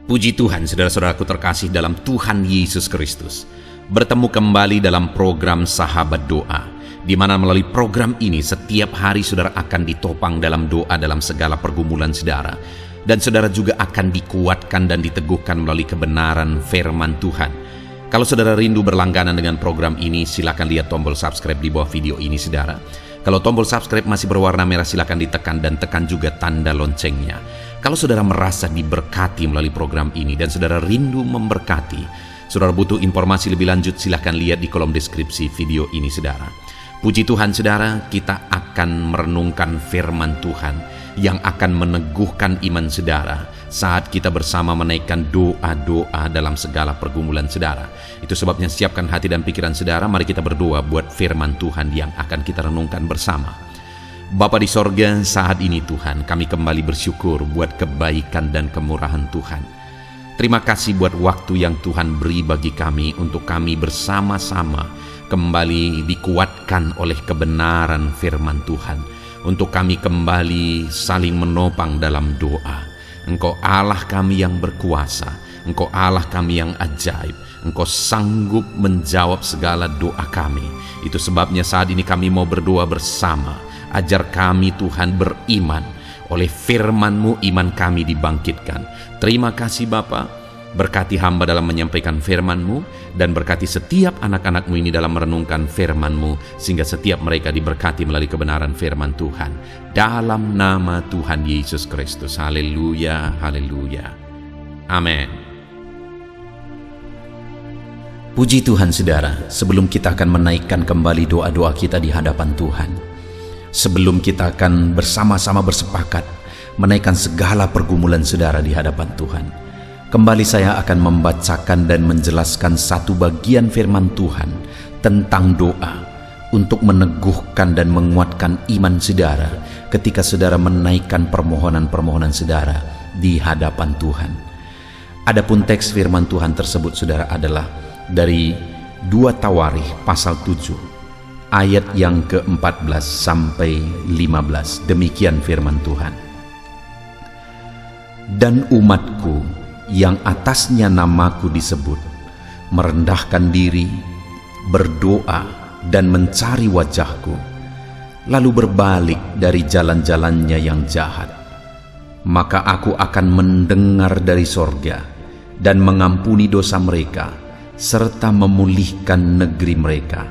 Puji Tuhan, saudara-saudaraku terkasih dalam Tuhan Yesus Kristus. Bertemu kembali dalam program Sahabat Doa, di mana melalui program ini setiap hari saudara akan ditopang dalam doa dalam segala pergumulan saudara. Dan saudara juga akan dikuatkan dan diteguhkan melalui kebenaran firman Tuhan. Kalau saudara rindu berlangganan dengan program ini, silakan lihat tombol subscribe di bawah video ini saudara. Kalau tombol subscribe masih berwarna merah, silakan ditekan dan tekan juga tanda loncengnya. Kalau saudara merasa diberkati melalui program ini dan saudara rindu memberkati, saudara butuh informasi lebih lanjut, silakan lihat di kolom deskripsi video ini saudara. Puji Tuhan saudara, kita akan merenungkan firman Tuhan yang akan meneguhkan iman saudara saat kita bersama menaikkan doa-doa dalam segala pergumulan saudara. Itu sebabnya siapkan hati dan pikiran saudara, mari kita berdoa buat firman Tuhan yang akan kita renungkan bersama. Bapa di sorga, saat ini Tuhan, kami kembali bersyukur buat kebaikan dan kemurahan Tuhan. Terima kasih buat waktu yang Tuhan beri bagi kami untuk kami bersama-sama kembali dikuatkan oleh kebenaran firman Tuhan. Untuk kami kembali saling menopang dalam doa. Engkau Allah kami yang berkuasa, Engkau Allah kami yang ajaib, Engkau sanggup menjawab segala doa kami. Itu sebabnya saat ini kami mau berdoa bersama. Ajar kami Tuhan beriman. Oleh firman-Mu iman kami dibangkitkan. Terima kasih Bapa. Berkati hamba dalam menyampaikan firman-Mu, dan berkati setiap anak-anak-Mu ini dalam merenungkan firman-Mu, sehingga setiap mereka diberkati melalui kebenaran firman Tuhan. Dalam nama Tuhan Yesus Kristus. Haleluya, haleluya. Amin. Puji Tuhan saudara, sebelum kita akan menaikkan kembali doa-doa kita di hadapan Tuhan, sebelum kita akan bersama-sama bersepakat menaikkan segala pergumulan saudara di hadapan Tuhan, kembali saya akan membacakan dan menjelaskan satu bagian firman Tuhan tentang doa untuk meneguhkan dan menguatkan iman saudara ketika saudara menaikkan permohonan-permohonan saudara di hadapan Tuhan. Adapun teks firman Tuhan tersebut saudara adalah dari 2 Tawarikh pasal 7 ayat yang ke-14 sampai 15. Demikian firman Tuhan. Dan umatku yang atasnya namaku disebut, merendahkan diri, berdoa, dan mencari wajahku, lalu berbalik dari jalan-jalannya yang jahat, maka aku akan mendengar dari sorga dan mengampuni dosa mereka, serta memulihkan negeri mereka.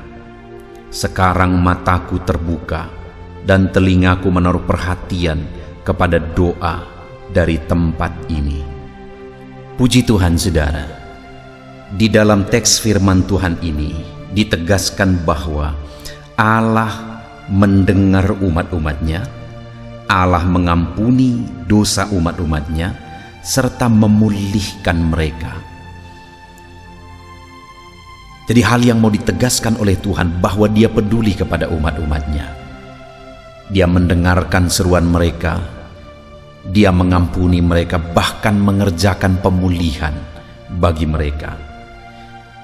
Sekarang mataku terbuka dan telingaku menaruh perhatian kepada doa dari tempat ini. Puji Tuhan saudara, di dalam teks firman Tuhan ini ditegaskan bahwa Allah mendengar umat-umatnya, Allah mengampuni dosa umat-umatnya, serta memulihkan mereka. Jadi hal yang mau ditegaskan oleh Tuhan bahwa Dia peduli kepada umat-umatnya. Dia mendengarkan seruan mereka, Dia mengampuni mereka, bahkan mengerjakan pemulihan bagi mereka.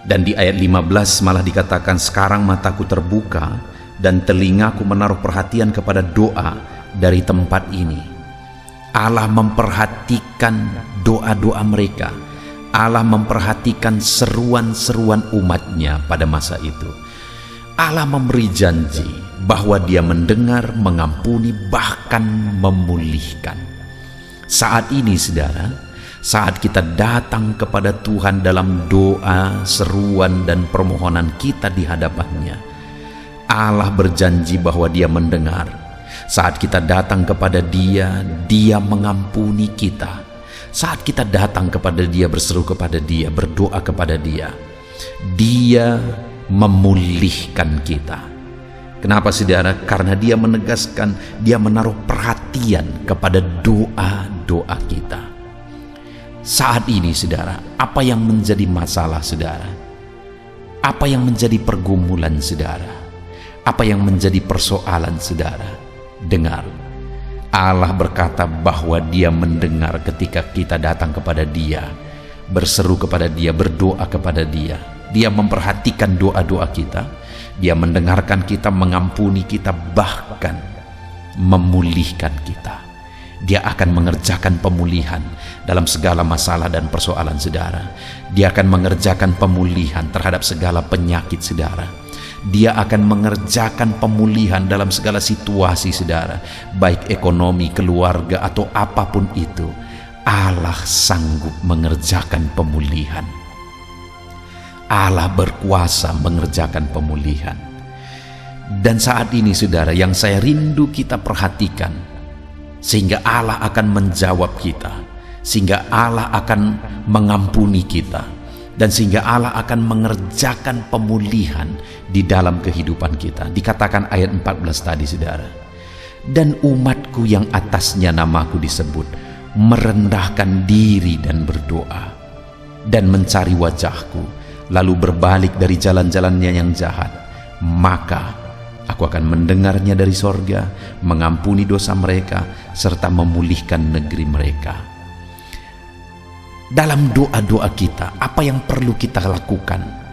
Dan di ayat 15 malah dikatakan, sekarang mataku terbuka dan telingaku menaruh perhatian kepada doa dari tempat ini. Allah memperhatikan doa-doa mereka. Allah memperhatikan seruan-seruan umatnya pada masa itu. Allah memberi janji bahwa Dia mendengar, mengampuni, bahkan memulihkan. Saat ini saudara, saat kita datang kepada Tuhan dalam doa, seruan, dan permohonan kita di hadapannya, Allah berjanji bahwa Dia mendengar. Saat kita datang kepada Dia, Dia mengampuni kita. Saat kita datang kepada Dia, berseru kepada Dia, berdoa kepada Dia, Dia memulihkan kita. Kenapa saudara? Karena Dia menegaskan, Dia menaruh perhatian kepada doa-doa kita. Saat ini saudara, apa yang menjadi masalah saudara? Apa yang menjadi pergumulan saudara? Apa yang menjadi persoalan saudara? Dengar, Allah berkata bahwa Dia mendengar ketika kita datang kepada Dia, berseru kepada Dia, berdoa kepada Dia. Dia memperhatikan doa-doa kita. Dia mendengarkan kita, mengampuni kita, bahkan memulihkan kita. Dia akan mengerjakan pemulihan dalam segala masalah dan persoalan saudara. Dia akan mengerjakan pemulihan terhadap segala penyakit saudara. Dia akan mengerjakan pemulihan dalam segala situasi saudara, baik ekonomi, keluarga, atau apapun itu. Allah sanggup mengerjakan pemulihan. Allah berkuasa mengerjakan pemulihan. Dan saat ini saudara, yang saya rindu kita perhatikan, sehingga Allah akan menjawab kita, sehingga Allah akan mengampuni kita, dan sehingga Allah akan mengerjakan pemulihan di dalam kehidupan kita. Dikatakan ayat 14 tadi saudara, dan umatku yang atasnya namaku disebut merendahkan diri dan berdoa dan mencari wajahku, lalu berbalik dari jalan-jalannya yang jahat, maka Aku akan mendengarnya dari sorga, mengampuni dosa mereka, serta memulihkan negeri mereka. Dalam doa-doa kita, apa yang perlu kita lakukan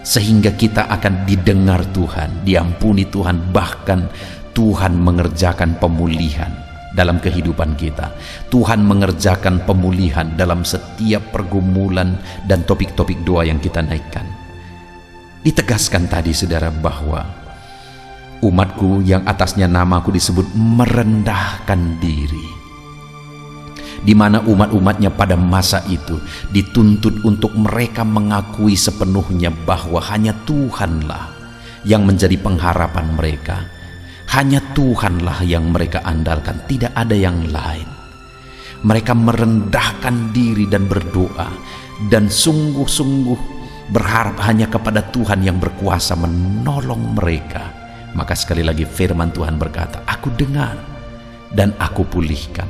sehingga kita akan didengar Tuhan, diampuni Tuhan, bahkan Tuhan mengerjakan pemulihan dalam kehidupan kita. Tuhan mengerjakan pemulihan dalam setiap pergumulan dan topik-topik doa yang kita naikkan. Ditegaskan tadi saudara bahwa umatku yang atasnya namaku disebut merendahkan diri, di mana umat-umatnya pada masa itu dituntut untuk mereka mengakui sepenuhnya bahwa hanya Tuhanlah yang menjadi pengharapan mereka, hanya Tuhanlah yang mereka andalkan, tidak ada yang lain. Mereka merendahkan diri dan berdoa dan sungguh-sungguh berharap hanya kepada Tuhan yang berkuasa menolong mereka. Maka sekali lagi firman Tuhan berkata, aku dengar dan aku pulihkan.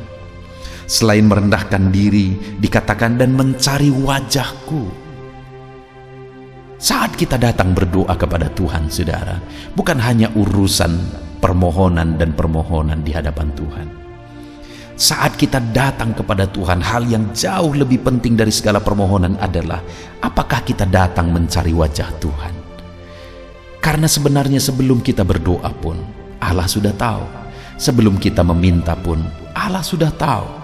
Selain merendahkan diri, dikatakan dan mencari wajahku. Saat kita datang berdoa kepada Tuhan saudara, bukan hanya urusan permohonan dan permohonan di hadapan Tuhan. Saat kita datang kepada Tuhan, hal yang jauh lebih penting dari segala permohonan adalah apakah kita datang mencari wajah Tuhan. Karena sebenarnya sebelum kita berdoa pun Allah sudah tahu. Sebelum kita meminta pun Allah sudah tahu.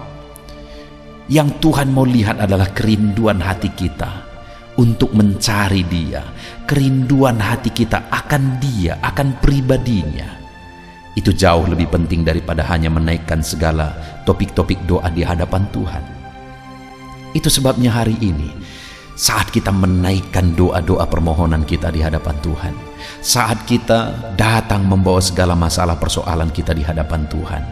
Yang Tuhan mau lihat adalah kerinduan hati kita untuk mencari Dia, kerinduan hati kita akan Dia, akan pribadinya. Itu jauh lebih penting daripada hanya menaikkan segala topik-topik doa di hadapan Tuhan. Itu sebabnya hari ini saat kita menaikkan doa-doa permohonan kita di hadapan Tuhan, saat kita datang membawa segala masalah persoalan kita di hadapan Tuhan,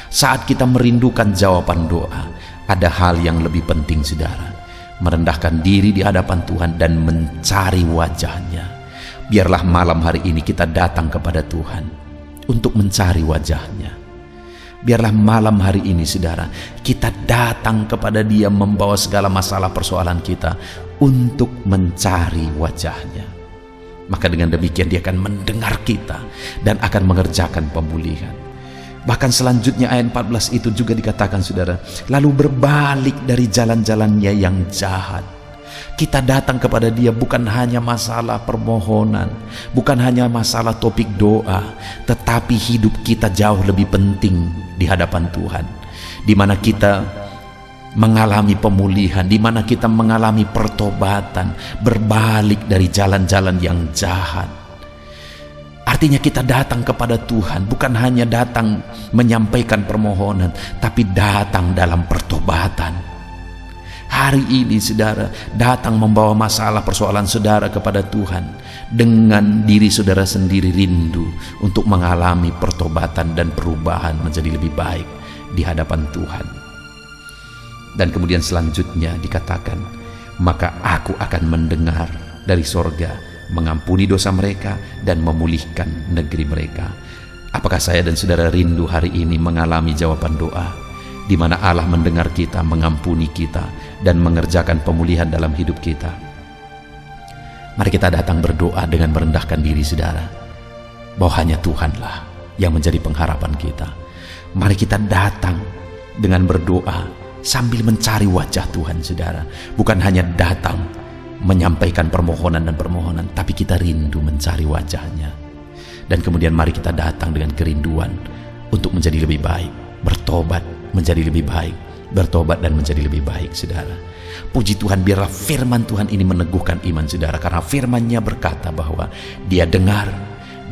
saat kita merindukan jawaban doa, ada hal yang lebih penting saudara, merendahkan diri di hadapan Tuhan dan mencari wajahnya. Biarlah malam hari ini kita datang kepada Tuhan untuk mencari wajahnya. Biarlah malam hari ini saudara, kita datang kepada Dia membawa segala masalah persoalan kita untuk mencari wajahnya. Maka dengan demikian Dia akan mendengar kita dan akan mengerjakan pemulihan. Bahkan selanjutnya ayat 14 itu juga dikatakan saudara, lalu berbalik dari jalan-jalannya yang jahat. Kita datang kepada Dia bukan hanya masalah permohonan, bukan hanya masalah topik doa, tetapi hidup kita jauh lebih penting di hadapan Tuhan, di mana kita mengalami pemulihan, di mana kita mengalami pertobatan, berbalik dari jalan-jalan yang jahat. Artinya kita datang kepada Tuhan bukan hanya datang menyampaikan permohonan, tapi datang dalam pertobatan. Hari ini saudara datang membawa masalah persoalan saudara kepada Tuhan dengan diri saudara sendiri rindu untuk mengalami pertobatan dan perubahan menjadi lebih baik di hadapan Tuhan. Dan kemudian selanjutnya dikatakan, maka aku akan mendengar dari sorga, mengampuni dosa mereka dan memulihkan negeri mereka. Apakah saya dan saudara rindu hari ini mengalami jawaban doa, di mana Allah mendengar kita, mengampuni kita, dan mengerjakan pemulihan dalam hidup kita? Mari kita datang berdoa dengan merendahkan diri saudara, bahwa hanya Tuhanlah yang menjadi pengharapan kita. Mari kita datang dengan berdoa sambil mencari wajah Tuhan saudara. Bukan hanya datang menyampaikan permohonan dan permohonan, tapi kita rindu mencari wajahnya. Dan kemudian mari kita datang dengan kerinduan untuk menjadi lebih baik, bertobat, menjadi lebih baik, bertobat dan menjadi lebih baik, saudara. Puji Tuhan, biarlah firman Tuhan ini meneguhkan iman saudara, karena firman-Nya berkata bahwa Dia dengar,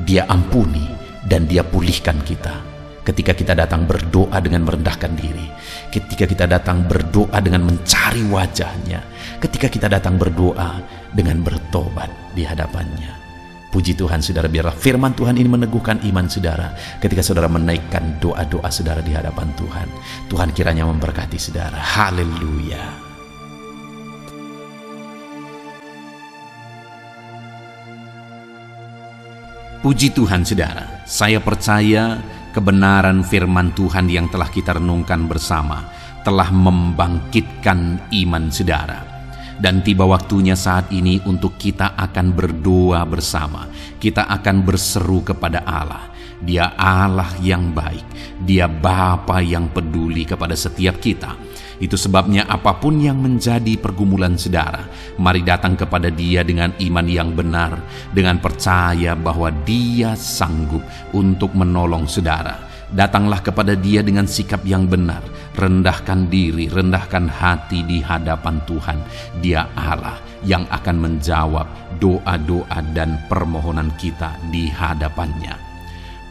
Dia ampuni, dan Dia pulihkan kita. Ketika kita datang berdoa dengan merendahkan diri, ketika kita datang berdoa dengan mencari wajah-Nya, ketika kita datang berdoa dengan bertobat di hadapan-Nya. Puji Tuhan, saudara, biarlah firman Tuhan ini meneguhkan iman saudara ketika saudara menaikkan doa-doa saudara di hadapan Tuhan. Tuhan kiranya memberkati saudara. Haleluya. Puji Tuhan, saudara, saya percaya kebenaran firman Tuhan yang telah kita renungkan bersama telah membangkitkan iman saudara. Dan tiba waktunya saat ini untuk kita akan berdoa bersama. Kita akan berseru kepada Allah. Dia Allah yang baik. Dia Bapa yang peduli kepada setiap kita. Itu sebabnya apapun yang menjadi pergumulan saudara, mari datang kepada Dia dengan iman yang benar, dengan percaya bahwa Dia sanggup untuk menolong saudara. Datanglah kepada Dia dengan sikap yang benar, rendahkan diri, rendahkan hati di hadapan Tuhan. Dia Allah yang akan menjawab doa-doa dan permohonan kita di hadapan-Nya.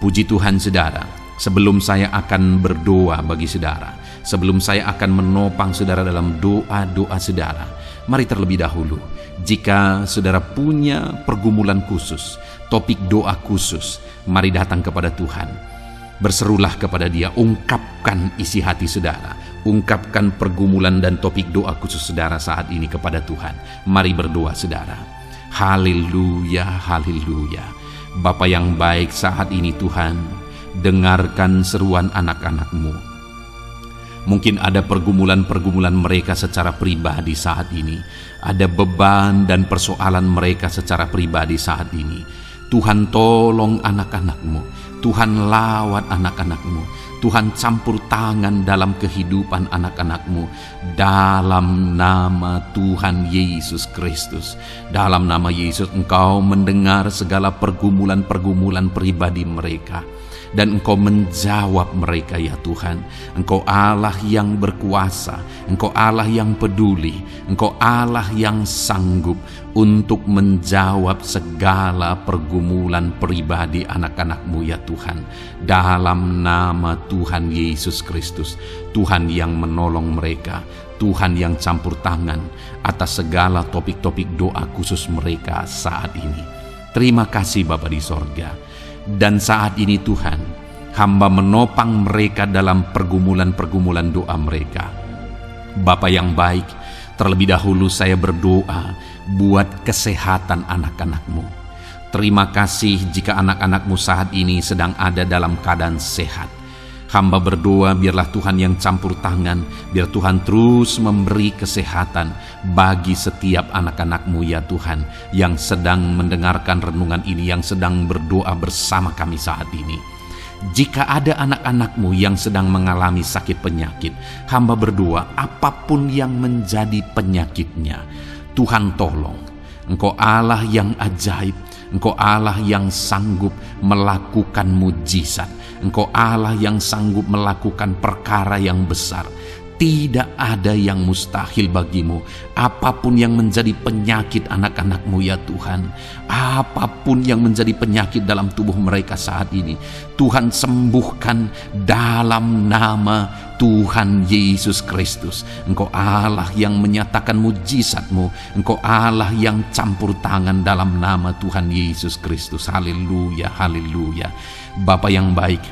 Puji Tuhan, saudara, sebelum saya akan berdoa bagi saudara, sebelum saya akan menopang saudara dalam doa-doa saudara, mari terlebih dahulu, jika saudara punya pergumulan khusus, topik doa khusus, mari datang kepada Tuhan. Berserulah kepada Dia, ungkapkan isi hati saudara, ungkapkan pergumulan dan topik doa khusus saudara saat ini kepada Tuhan. Mari berdoa saudara. Haleluya, haleluya. Bapa yang baik, saat ini Tuhan, dengarkan seruan anak-anak-Mu. Mungkin ada pergumulan-pergumulan mereka secara pribadi saat ini. Ada beban dan persoalan mereka secara pribadi saat ini. Tuhan, tolong anak-anak-Mu. Tuhan, lawat anak-anak-Mu. Tuhan, campur tangan dalam kehidupan anak-anak-Mu. Dalam nama Tuhan Yesus Kristus. Dalam nama Yesus, Engkau mendengar segala pergumulan-pergumulan pribadi mereka. Dan Engkau menjawab mereka, ya Tuhan. Engkau Allah yang berkuasa, Engkau Allah yang peduli, Engkau Allah yang sanggup untuk menjawab segala pergumulan pribadi anak-anak-Mu, ya Tuhan. Dalam nama Tuhan Yesus Kristus, Tuhan yang menolong mereka, Tuhan yang campur tangan atas segala topik-topik doa khusus mereka saat ini. Terima kasih Bapa di sorga. Dan saat ini Tuhan, hamba menopang mereka dalam pergumulan-pergumulan doa mereka. Bapa yang baik, terlebih dahulu saya berdoa buat kesehatan anak-anak-Mu. Terima kasih jika anak-anak-Mu saat ini sedang ada dalam keadaan sehat. Hamba berdoa biarlah Tuhan yang campur tangan, biar Tuhan terus memberi kesehatan bagi setiap anak-anak-Mu, ya Tuhan, yang sedang mendengarkan renungan ini, yang sedang berdoa bersama kami saat ini. Jika ada anak-anak-Mu yang sedang mengalami sakit penyakit, hamba berdoa apapun yang menjadi penyakitnya, Tuhan tolong. Engkau Allah yang ajaib, Engkau Allah yang sanggup melakukan mujizat. Engkau Allah yang sanggup melakukan perkara yang besar. Tidak ada yang mustahil bagimu. Apapun yang menjadi penyakit anak-anak-Mu, ya Tuhan, apapun yang menjadi penyakit dalam tubuh mereka saat ini, Tuhan sembuhkan dalam nama Tuhan Yesus Kristus. Engkau Allah yang menyatakan mujizat-Mu. Engkau Allah yang campur tangan dalam nama Tuhan Yesus Kristus. Haleluya, haleluya. Bapa yang baik,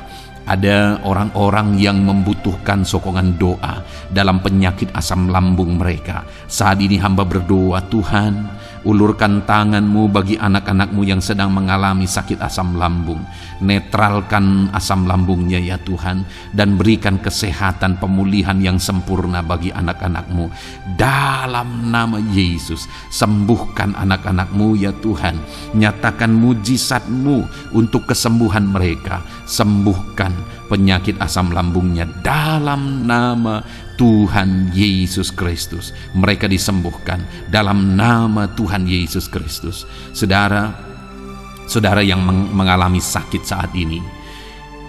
ada orang-orang yang membutuhkan sokongan doa dalam penyakit asam lambung mereka. Saat ini hamba berdoa, Tuhan, ulurkan tangan-Mu bagi anak-anak-Mu yang sedang mengalami sakit asam lambung. Netralkan asam lambungnya, ya Tuhan, dan berikan kesehatan pemulihan yang sempurna bagi anak-anak-Mu. Dalam nama Yesus, sembuhkan anak-anak-Mu, ya Tuhan. Nyatakan mujizat-Mu untuk kesembuhan mereka. Sembuhkan penyakit asam lambungnya dalam nama Tuhan Yesus Kristus. Mereka disembuhkan dalam nama Tuhan Yesus Kristus. Saudara yang mengalami sakit saat ini,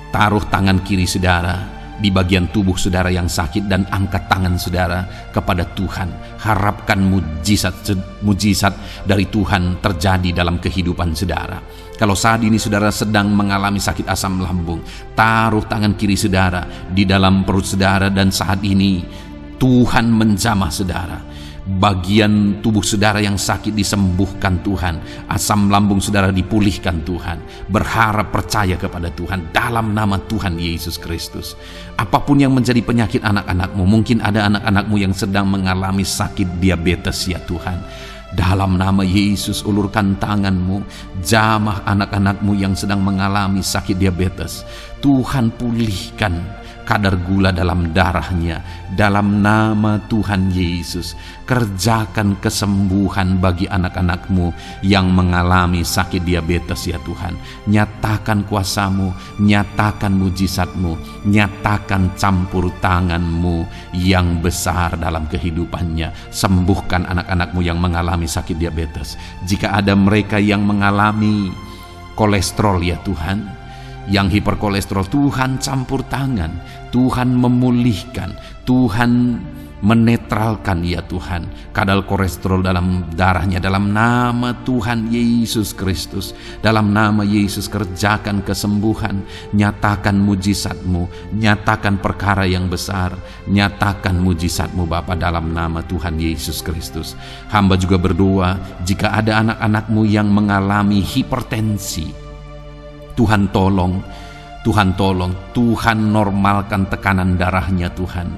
taruh tangan kiri saudara di bagian tubuh saudara yang sakit dan angkat tangan saudara kepada Tuhan. Harapkan mujizat dari Tuhan terjadi dalam kehidupan saudara. Kalau saat ini saudara sedang mengalami sakit asam lambung, taruh tangan kiri saudara di dalam perut saudara dan saat ini Tuhan menjamah saudara. Bagian tubuh saudara yang sakit disembuhkan Tuhan, asam lambung saudara dipulihkan Tuhan. Berharap, percaya kepada Tuhan dalam nama Tuhan Yesus Kristus. Apapun yang menjadi penyakit anak-anakmu, mungkin ada anak-anakmu yang sedang mengalami sakit diabetes ya Tuhan. Dalam nama Yesus ulurkan tanganmu, jamah anak-anakmu yang sedang mengalami sakit diabetes. Tuhan pulihkan kadar gula dalam darahnya. Dalam nama Tuhan Yesus, kerjakan kesembuhan bagi anak-anakmu yang mengalami sakit diabetes ya Tuhan. Nyatakan kuasa-Mu, nyatakan mujizat-Mu, nyatakan campur tangan-Mu yang besar dalam kehidupannya. Sembuhkan anak-anakmu yang mengalami sakit diabetes. Jika ada mereka yang mengalami kolesterol ya Tuhan, yang hiperkolesterol, Tuhan campur tangan, Tuhan memulihkan, Tuhan menetralkan ya Tuhan kadar kolesterol dalam darahnya. Dalam nama Tuhan Yesus Kristus, dalam nama Yesus kerjakan kesembuhan, nyatakan mujizat-Mu, nyatakan perkara yang besar, nyatakan mujizat-Mu Bapa dalam nama Tuhan Yesus Kristus. Hamba juga berdoa jika ada anak-anak-Mu yang mengalami hipertensi, Tuhan tolong, Tuhan normalkan tekanan darahnya Tuhan,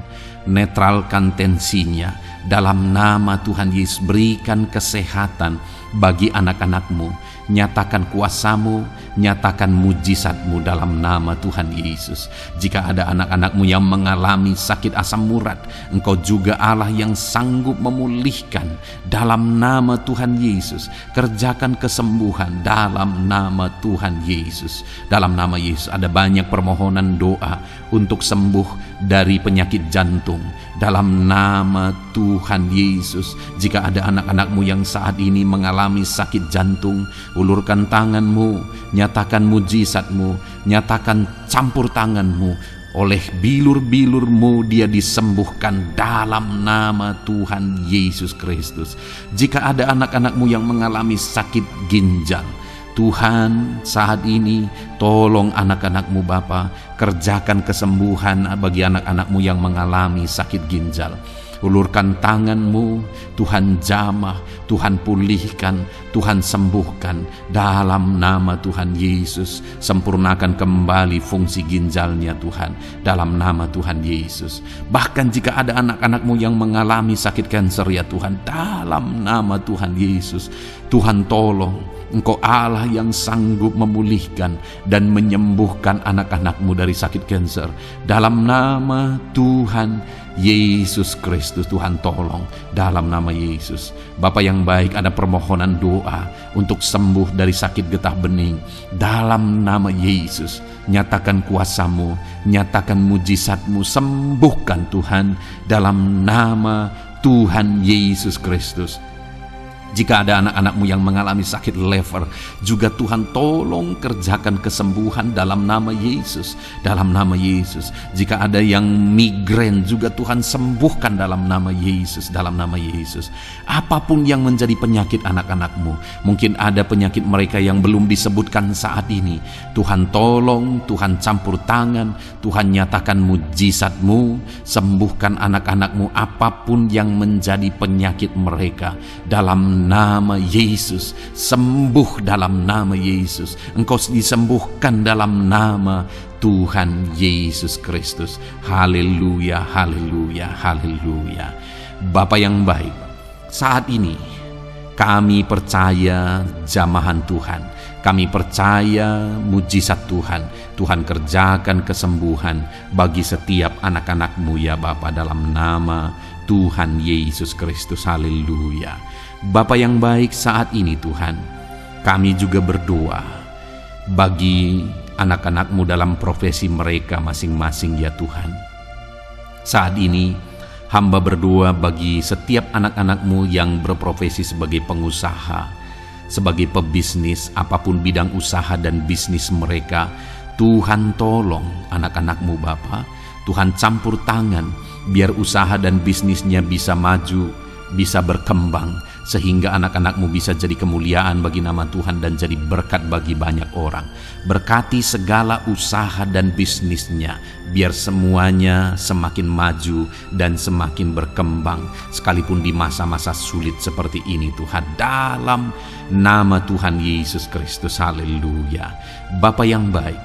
netralkan tensinya, dalam nama Tuhan Yesus berikan kesehatan bagi anak-anak-Mu, nyatakan kuasa-Mu, nyatakan mujizat-Mu dalam nama Tuhan Yesus. Jika ada anak-anak-Mu yang mengalami sakit asam urat, Engkau juga Allah yang sanggup memulihkan dalam nama Tuhan Yesus. Kerjakan kesembuhan dalam nama Tuhan Yesus. Dalam nama Yesus ada banyak permohonan doa untuk sembuh dari penyakit jantung. Dalam nama Tuhan Yesus, jika ada anak-anak-Mu yang saat ini mengalami sakit jantung, ulurkan tangan-Mu, nyatakan mujizat-Mu, nyatakan campur tangan-Mu. Oleh bilur-bilur-Mu dia disembuhkan dalam nama Tuhan Yesus Kristus. Jika ada anak-anak-Mu yang mengalami sakit ginjal, Tuhan saat ini tolong anak-anak-Mu Bapa, kerjakan kesembuhan bagi anak-anak-Mu yang mengalami sakit ginjal. Ulurkan tangan-Mu, Tuhan jamah, Tuhan pulihkan, Tuhan sembuhkan dalam nama Tuhan Yesus. Sempurnakan kembali fungsi ginjalnya Tuhan dalam nama Tuhan Yesus. Bahkan jika ada anak-anak-Mu yang mengalami sakit kanker ya Tuhan, dalam nama Tuhan Yesus, Tuhan tolong. Engkau Allah yang sanggup memulihkan dan menyembuhkan anak-anak-Mu dari sakit kanker. Dalam nama Tuhan Yesus Kristus, Tuhan tolong dalam nama Yesus. Bapa yang baik, ada permohonan doa untuk sembuh dari sakit getah bening. Dalam nama Yesus, nyatakan kuasa-Mu, nyatakan mujizat-Mu, sembuhkan Tuhan dalam nama Tuhan Yesus Kristus. Jika ada anak-anak-Mu yang mengalami sakit lever, juga Tuhan tolong kerjakan kesembuhan dalam nama Yesus. Dalam nama Yesus. Jika ada yang migrain, juga Tuhan sembuhkan dalam nama Yesus. Dalam nama Yesus. Apapun yang menjadi penyakit anak-anak-Mu, mungkin ada penyakit mereka yang belum disebutkan saat ini, Tuhan tolong, Tuhan campur tangan, Tuhan nyatakan mujizat-Mu, sembuhkan anak-anak-Mu apapun yang menjadi penyakit mereka. Dalam nama Yesus, sembuh dalam nama Yesus. Engkau disembuhkan dalam nama Tuhan Yesus Kristus. Haleluya, haleluya, haleluya. Bapa yang baik, saat ini kami percaya jamahan Tuhan, kami percaya mujizat Tuhan. Tuhan kerjakan kesembuhan bagi setiap anak-anak-Mu ya Bapa, dalam nama Tuhan Yesus Kristus. Haleluya. Bapa yang baik, saat ini Tuhan, kami juga berdoa bagi anak-anak-Mu dalam profesi mereka masing-masing ya Tuhan. Saat ini hamba berdoa bagi setiap anak-anak-Mu yang berprofesi sebagai pengusaha, sebagai pebisnis, apapun bidang usaha dan bisnis mereka. Tuhan tolong anak-anak-Mu Bapa, Tuhan campur tangan, biar usaha dan bisnisnya bisa maju, bisa berkembang, sehingga anak-anakmu bisa jadi kemuliaan bagi nama Tuhan dan jadi berkat bagi banyak orang. Berkati segala usaha dan bisnisnya, biar semuanya semakin maju dan semakin berkembang, sekalipun di masa-masa sulit seperti ini Tuhan, dalam nama Tuhan Yesus Kristus. Haleluya. Bapa yang baik,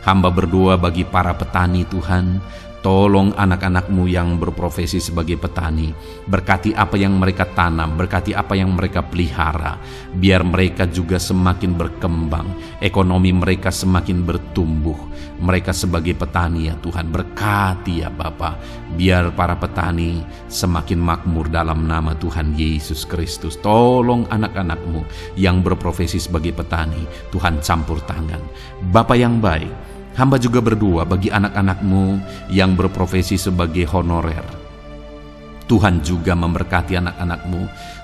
hamba berdoa bagi para petani Tuhan. Tolong anak-anakmu yang berprofesi sebagai petani, berkati apa yang mereka tanam, berkati apa yang mereka pelihara, biar mereka juga semakin berkembang, ekonomi mereka semakin bertumbuh. Mereka sebagai petani ya Tuhan, berkati ya Bapa, biar para petani semakin makmur dalam nama Tuhan Yesus Kristus. Tolong anak-anakmu yang berprofesi sebagai petani, Tuhan campur tangan. Bapa yang baik, hamba juga berdoa bagi anak-anakmu yang berprofesi sebagai honorer. Tuhan juga memberkati anak-anakmu.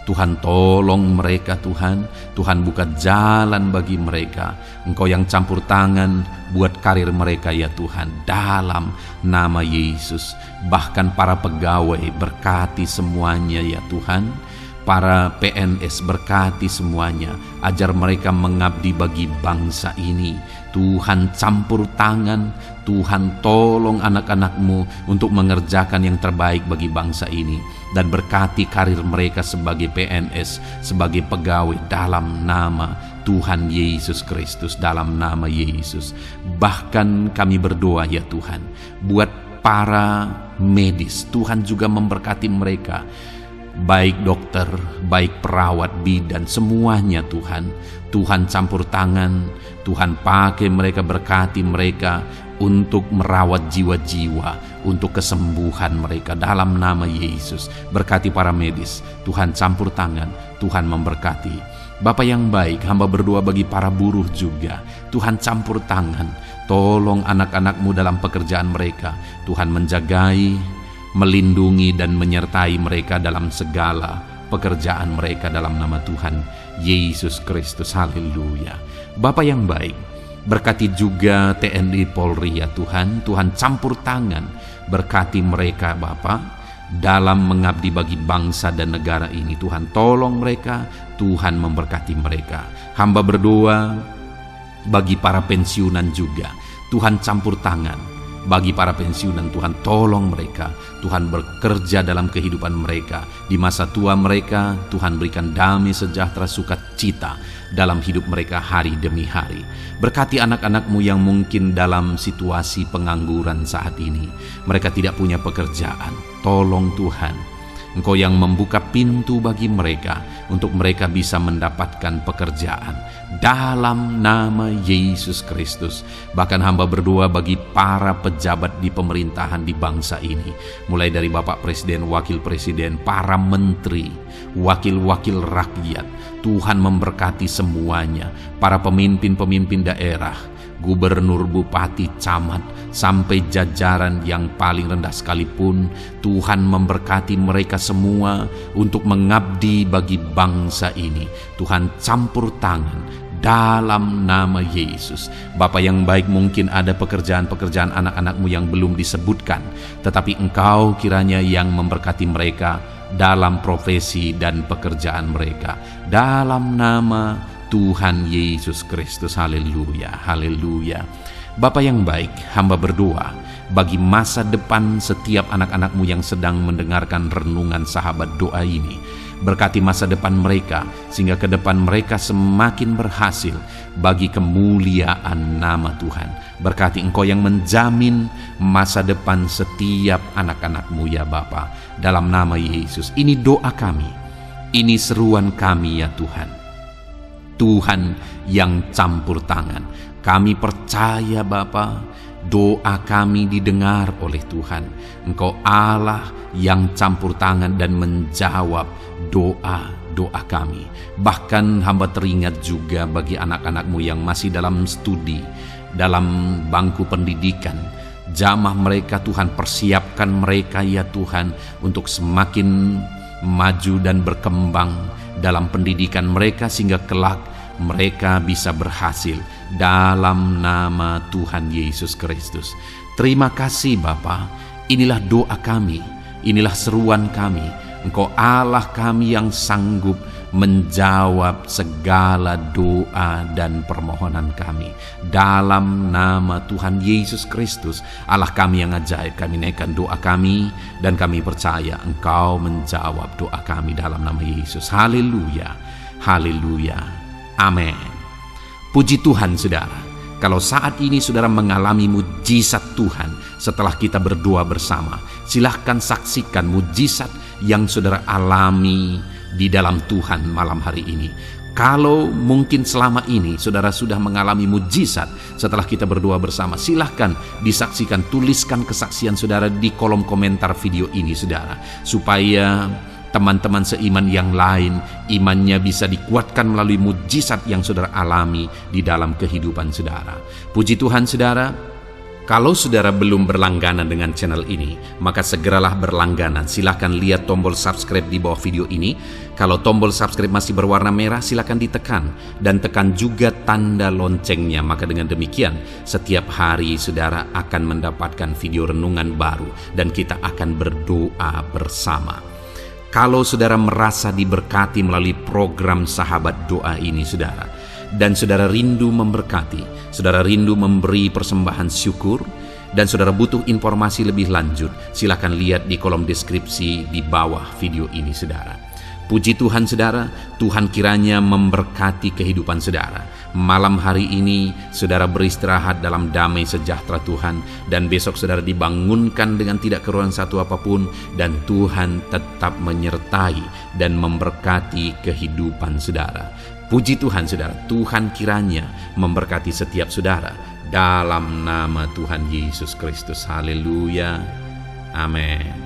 Tuhan tolong mereka Tuhan. Tuhan buka jalan bagi mereka. Engkau yang campur tangan buat karir mereka ya Tuhan, dalam nama Yesus. Bahkan para pegawai berkati semuanya ya Tuhan. Para PNS berkati semuanya, ajar mereka mengabdi bagi bangsa ini. Tuhan campur tangan, Tuhan tolong anak-anakmu untuk mengerjakan yang terbaik bagi bangsa ini. Dan berkati karir mereka sebagai PNS, sebagai pegawai dalam nama Tuhan Yesus Kristus, dalam nama Yesus. Bahkan kami berdoa ya Tuhan, buat para medis, Tuhan juga memberkati mereka. Baik dokter, baik perawat, bidan, semuanya Tuhan. Tuhan campur tangan, Tuhan pakai mereka, berkati mereka untuk merawat jiwa-jiwa, untuk kesembuhan mereka dalam nama Yesus. Berkati para medis, Tuhan campur tangan, Tuhan memberkati. Bapa yang baik, hamba berdoa bagi para buruh juga. Tuhan campur tangan, tolong anak-anakmu dalam pekerjaan mereka. Tuhan menjagai, melindungi dan menyertai mereka dalam segala pekerjaan mereka dalam nama Tuhan Yesus Kristus. Haleluya. Bapa yang baik, berkati juga TNI Polri ya Tuhan. Tuhan campur tangan, berkati mereka Bapa dalam mengabdi bagi bangsa dan negara ini. Tuhan tolong mereka, Tuhan memberkati mereka. Hamba berdoa bagi para pensiunan juga. Tuhan campur tangan bagi para pensiunan, Tuhan tolong mereka. Tuhan bekerja dalam kehidupan mereka. Di masa tua mereka, Tuhan berikan damai sejahtera sukacita dalam hidup mereka hari demi hari. Berkati anak-anakmu yang mungkin dalam situasi pengangguran saat ini. Mereka tidak punya pekerjaan. Tolong Tuhan, Engkau yang membuka pintu bagi mereka untuk mereka bisa mendapatkan pekerjaan dalam nama Yesus Kristus. Bahkan hamba berdoa bagi para pejabat di pemerintahan di bangsa ini, mulai dari Bapak Presiden, Wakil Presiden, para menteri, wakil-wakil rakyat. Tuhan memberkati semuanya, para pemimpin-pemimpin daerah, gubernur, bupati, camat, sampai jajaran yang paling rendah sekalipun. Tuhan memberkati mereka semua untuk mengabdi bagi bangsa ini. Tuhan campur tangan dalam nama Yesus. Bapa yang baik, mungkin ada pekerjaan-pekerjaan anak-anakmu yang belum disebutkan, tetapi Engkau kiranya yang memberkati mereka dalam profesi dan pekerjaan mereka, dalam nama Tuhan Yesus Kristus. Haleluya, haleluya. Bapa yang baik, hamba berdoa bagi masa depan setiap anak-anakmu yang sedang mendengarkan renungan sahabat doa ini. Berkati masa depan mereka, sehingga ke depan mereka semakin berhasil bagi kemuliaan nama Tuhan. Berkati Engkau yang menjamin masa depan setiap anak-anakmu ya Bapa, dalam nama Yesus. Ini doa kami, ini seruan kami ya Tuhan. Tuhan yang campur tangan, kami percaya Bapa, doa kami didengar oleh Tuhan. Engkau Allah yang campur tangan dan menjawab doa-doa kami. Bahkan hamba teringat juga bagi anak-anakmu yang masih dalam studi, dalam bangku pendidikan. Jamah mereka Tuhan, persiapkan mereka ya Tuhan untuk semakin maju dan berkembang dalam pendidikan mereka, sehingga kelak mereka bisa berhasil dalam nama Tuhan Yesus Kristus. Terima kasih Bapa. Inilah doa kami, inilah seruan kami. Engkau Allah kami yang sanggup menjawab segala doa dan permohonan kami. Dalam nama Tuhan Yesus Kristus, Allah kami yang ajaib, kami naikkan doa kami dan kami percaya Engkau menjawab doa kami dalam nama Yesus. Haleluya, haleluya, amin. Puji Tuhan saudara. Kalau saat ini saudara mengalami mujizat Tuhan setelah kita berdoa bersama, silahkan saksikan mujizat yang saudara alami di dalam Tuhan malam hari ini. Kalau mungkin selama ini saudara sudah mengalami mujizat setelah kita berdoa bersama, silahkan disaksikan, tuliskan kesaksian saudara di kolom komentar video ini saudara, supaya teman-teman seiman yang lain imannya bisa dikuatkan melalui mujizat yang saudara alami di dalam kehidupan saudara. Puji Tuhan saudara, kalau saudara belum berlangganan dengan channel ini, maka segeralah berlangganan. Silahkan lihat tombol subscribe di bawah video ini. Kalau tombol subscribe masih berwarna merah, silahkan ditekan dan tekan juga tanda loncengnya. Maka dengan demikian setiap hari saudara akan mendapatkan video renungan baru dan kita akan berdoa bersama. Kalau saudara merasa diberkati melalui program Sahabat Doa ini saudara, dan saudara rindu memberkati, saudara rindu memberi persembahan syukur, dan saudara butuh informasi lebih lanjut, silakan lihat di kolom deskripsi di bawah video ini saudara. Puji Tuhan saudara, Tuhan kiranya memberkati kehidupan saudara. Malam hari ini saudara beristirahat dalam damai sejahtera Tuhan, dan besok saudara dibangunkan dengan tidak kekurangan satu apapun, dan Tuhan tetap menyertai dan memberkati kehidupan saudara. Puji Tuhan saudara, Tuhan kiranya memberkati setiap saudara dalam nama Tuhan Yesus Kristus. Haleluya, amin.